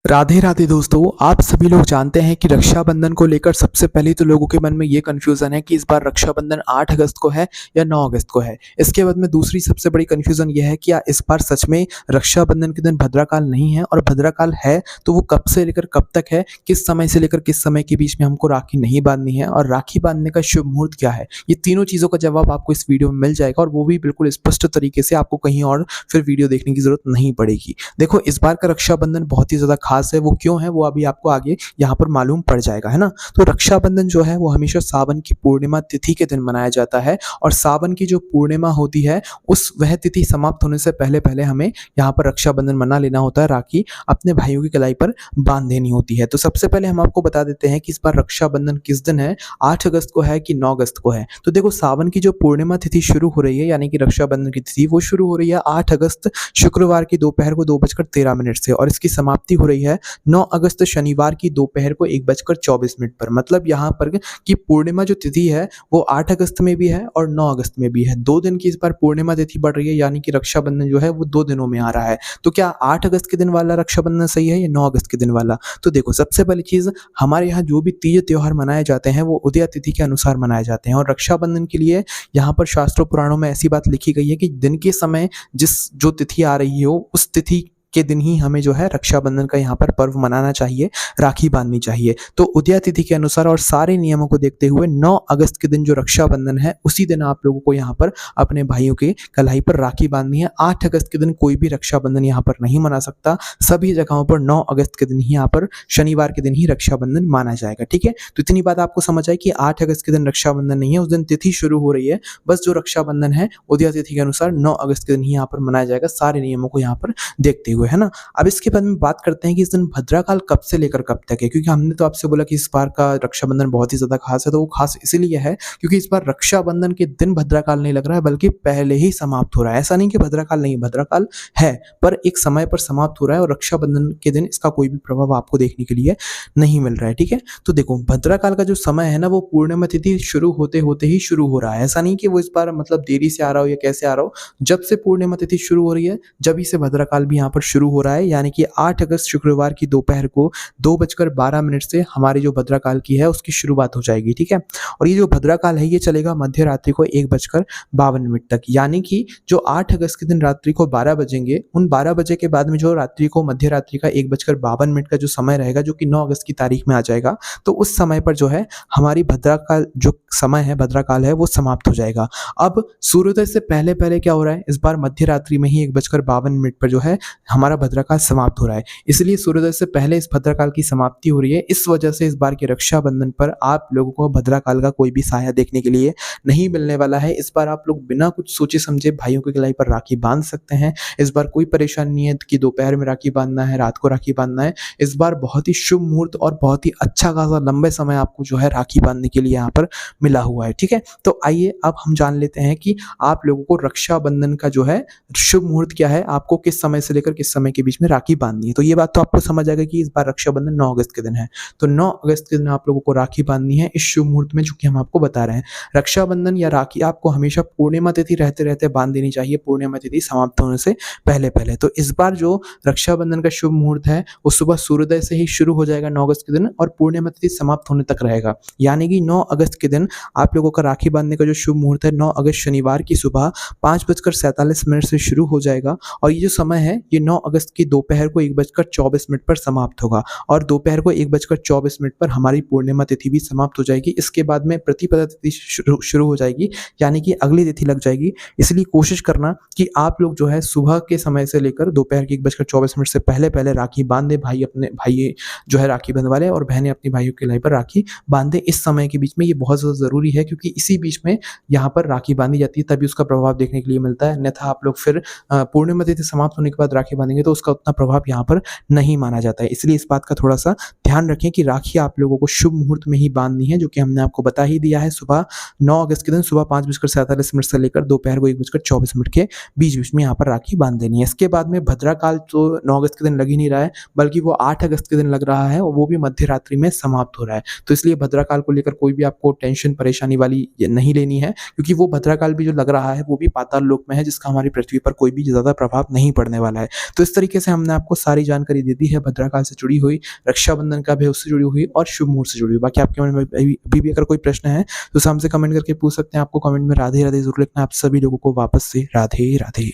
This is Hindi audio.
राधे राधे दोस्तों। आप सभी लोग जानते हैं कि रक्षाबंधन को लेकर सबसे पहले तो लोगों के मन में ये कन्फ्यूज़न है कि इस बार रक्षाबंधन 8 अगस्त को है या 9 अगस्त को है। इसके बाद में दूसरी सबसे बड़ी कन्फ्यूज़न ये है कि क्या इस बार सच में रक्षाबंधन के दिन भद्राकाल नहीं है, और भद्राकाल है तो वो कब से लेकर कब तक है, किस समय से लेकर किस समय के बीच में हमको राखी नहीं बांधनी है, और राखी बांधने का शुभ मुहूर्त क्या है। ये तीनों चीज़ों का जवाब आपको इस वीडियो में मिल जाएगा, और वो भी बिल्कुल स्पष्ट तरीके से। आपको कहीं और फिर वीडियो देखने की ज़रूरत नहीं पड़ेगी। देखो, इस बार का रक्षाबंधन बहुत ही ज़्यादा खास है। वो क्यों है वो अभी आपको आगे यहाँ पर मालूम पड़ जाएगा, है ना। तो रक्षाबंधन जो है वो हमेशा सावन की पूर्णिमा तिथि के दिन मनाया जाता है, और सावन की जो पूर्णिमा होती है उस वह तिथि समाप्त होने से पहले पहले हमें यहाँ पर रक्षाबंधन मना लेना होता है। राखी अपने भाइयों की कलाई पर बांध देनी होती है। तो सबसे पहले हम आपको बता देते हैं कि इस बार रक्षाबंधन किस दिन है, 8 अगस्त को है कि 9 अगस्त को है। तो देखो, सावन की जो पूर्णिमा तिथि शुरू हो रही है, यानी कि रक्षाबंधन की तिथि वो शुरू हो रही है 8 अगस्त शुक्रवार की दोपहर को 2:13 से, और इसकी समाप्ति हो रही है 9 अगस्त शनिवार की दोपहर को 1:24 पर। मतलब यहाँ पर कि पूर्णिमा जो तिथि है वो 8 अगस्त में भी है और 9 अगस्त में भी है। 2 दिन की इस बार पूर्णिमा तिथि बढ़ रही है, यानी कि रक्षाबंधन जो है वो 2 दिनों में आ रहा है। तो क्या 8 अगस्त के दिन वाला रक्षाबंधन सही है या 9 अगस्त के दिन वाला? तो देखो, सबसे पहली चीज़, हमारे यहाँ जो भी तीज त्योहार मनाए जाते हैं वो उदया तिथि के अनुसार मनाए जाते हैं, और रक्षाबंधन के लिए यहाँ पर शास्त्रों पुराणों में ऐसी बात लिखी गई है कि दिन के समय जिस जो तिथि आ रही हो उस तिथि के दिन ही हमें जो है रक्षाबंधन का यहाँ पर पर्व मनाना चाहिए, राखी बांधनी चाहिए। तो उदया तिथि के अनुसार और सारे नियमों को देखते हुए 9 अगस्त के दिन जो रक्षाबंधन है उसी दिन आप लोगों को यहाँ पर अपने भाइयों के कलाई पर राखी बांधनी है। 8 अगस्त के दिन कोई भी रक्षाबंधन यहाँ पर नहीं मना सकता। सभी जगहों पर 9 अगस्त के दिन ही यहाँ पर शनिवार के दिन ही रक्षाबंधन माना जाएगा। ठीक है, तो इतनी बात आपको समझ आए कि 8 अगस्त के दिन रक्षाबंधन नहीं है, उस दिन तिथि शुरू हो रही है। बस जो रक्षाबंधन है उदया तिथि के अनुसार 9 अगस्त के दिन ही यहाँ पर मनाया जाएगा, सारे नियमों को यहाँ पर देखते हुए, है ना। अब इसके बाद में बात करते हैं कि इस दिन भद्राकाल कब से लेकर कब तक है, क्योंकि हमने तो आपसे बोला कि इस बार का रक्षाबंधन बहुत ही ज्यादा खास है। तो वो खास इसीलिए है क्योंकि इस बार रक्षाबंधन के दिन भद्राकाल नहीं लग रहा है, बल्कि पहले ही समाप्त हो रहा है। ऐसा नहीं कि भद्राकाल नहीं, भद्राकाल है पर एक समय पर समाप्त हो रहा है, और रक्षाबंधन के दिन इसका कोई भी प्रभाव आपको देखने के लिए नहीं मिल रहा है। ठीक है, तो देखो, भद्राकाल का जो समय है ना वो पूर्णिमा तिथि शुरू होते होते ही शुरू हो रहा है। ऐसा नहीं कि वो इस बार मतलब देरी से आ रहा हो या कैसे आ रहा हो। जब से पूर्णिमा तिथि शुरू हो रही है जब ही से भद्राकाल भी यहाँ पर शुरू हो रहा है, यानी कि 8 अगस्त शुक्रवार की दोपहर को 2:12 से हमारी जो भद्राकाल की है उसकी शुरुआत हो जाएगी। ठीक है, और ये जो भद्राकाल है ये चलेगा मध्य रात्रि को 1:52 तक, यानी कि जो 8 अगस्त के दिन रात्रि को 12 बजेंगे, उन 12 बजे के बाद में जो रात्रि को मध्य रात्रि का 1:52 का जो समय रहेगा, जो कि 9 अगस्त की तारीख में आ जाएगा, तो उस समय पर जो है हमारी भद्राकाल जो समय है, भद्राकाल है, वो समाप्त हो जाएगा। अब सूर्योदय से पहले पहले क्या हो रहा है, इस बार मध्य रात्रि में ही 1:52 पर जो है हमारा भद्राकाल समाप्त हो रहा है, इसलिए सूर्योदय से पहले इस भद्राकाल की समाप्ति हो रही है। इस वजह से इस बार के रक्षाबंधन पर आप लोगों को भद्राकाल का कोई भी साया देखने के लिए नहीं मिलने वाला है। इस बार आप लोग बिना कुछ सोचे समझे भाइयों की कलाई पर राखी बांध सकते हैं। इस बार कोई परेशानी नहीं है कि दोपहर में राखी बांधना है, रात को राखी बांधना है। इस बार बहुत ही शुभ मुहूर्त और बहुत ही अच्छा खासा लंबे समय आपको जो है राखी बांधने के लिए यहाँ पर मिला हुआ है। ठीक है, तो आइए अब हम जान लेते हैं कि आप लोगों को रक्षाबंधन का जो है शुभ मुहूर्त क्या है, आपको किस समय से लेकर किस समय के बीच में राखी बांधनी है। तो ये बात तो आपको समझ आएगा कि इस बार रक्षाबंधन 9 अगस्त के दिन है, तो 9 अगस्त के दिन आप लोगों को राखी बांधनी है इस शुभ मुहूर्त में, जो कि हम आपको बता रहे हैं। रक्षाबंधन या राखी आपको हमेशा पूर्णिमा तिथि रहते रहते बांध देनी चाहिए, पूर्णिमा तिथि समाप्त होने से पहले पहले। तो इस बार जो रक्षाबंधन का शुभ मुहूर्त है वो सुबह सूर्योदय से ही शुरू हो जाएगा 9 अगस्त के दिन, और पूर्णिमा तिथि समाप्त होने तक रहेगा। यानी कि 9 अगस्त के दिन आप लोगों का राखी बांधने का जो शुभ मुहूर्त है 9 अगस्त शनिवार की सुबह 5:47 से शुरू हो जाएगा, और ये जो समय है ये 9 अगस्त की दोपहर को 1:24 पर समाप्त होगा, और दोपहर को 1:24 पर हमारी पूर्णिमा तिथि भी समाप्त हो जाएगी। इसके बाद में प्रतिपदा तिथि शुरू हो जाएगी, यानी कि अगली तिथि लग जाएगी। इसलिए कोशिश करना कि आप लोग जो है सुबह के समय से लेकर दोपहर के 1:24 से पहले पहले राखी बांध दे। भाई अपने भाई जो है राखी बंधवा ले, और बहनें अपनी भाइयों के कलाई पर राखी बांधे। इस समय के बीच में ये बहुत ज़्यादा ज़रूरी है, क्योंकि इसी बीच में यहाँ पर राखी बांधी जाती है, तभी उसका प्रभाव देखने के लिए मिलता है। अन्यथा आप लोग फिर पूर्णिमा तिथि समाप्त होने के बाद राखी बांधेंगे तो उसका उतना प्रभाव यहाँ पर नहीं माना जाता है। इसलिए इस बात का थोड़ा सा ध्यान ध्यान रखें कि राखी आप लोगों को शुभ मुहूर्त में ही बांधनी है, जो कि हमने आपको बता ही दिया है। सुबह 9 अगस्त के दिन सुबह 5:47 से लेकर दोपहर को 1:24 के बीच-बीच में यहाँ पर राखी बांध देनी है। इसके बाद में भद्रा काल तो 9 अगस्त के दिन लग ही नहीं रहा है, बल्कि वो 8 अगस्त के दिन लग रहा है और वो भी मध्य रात्रि में समाप्त हो रहा है। तो इसलिए भद्रा काल को लेकर कोई भी आपको टेंशन परेशानी वाली ये नहीं लेनी है, क्योंकि वो भद्रा काल भी जो लग रहा है वो भी पाताल लोक में है, जिसका हमारी पृथ्वी पर कोई भी ज़्यादा प्रभाव नहीं पड़ने वाला है। तो इस तरीके से हमने आपको सारी जानकारी दे दी है भद्रा काल से जुड़ी हुई, रक्षाबंधन का भी उससे जुड़ी हुई और शुभ मुहूर्त से जुड़ी हुई। बाकी आपके मन में अभी भी अगर कोई प्रश्न है तो हमसे कमेंट करके पूछ सकते हैं। आपको कमेंट में राधे राधे ज़रूर लिखना है। आप सभी लोगों को वापस से राधे राधे।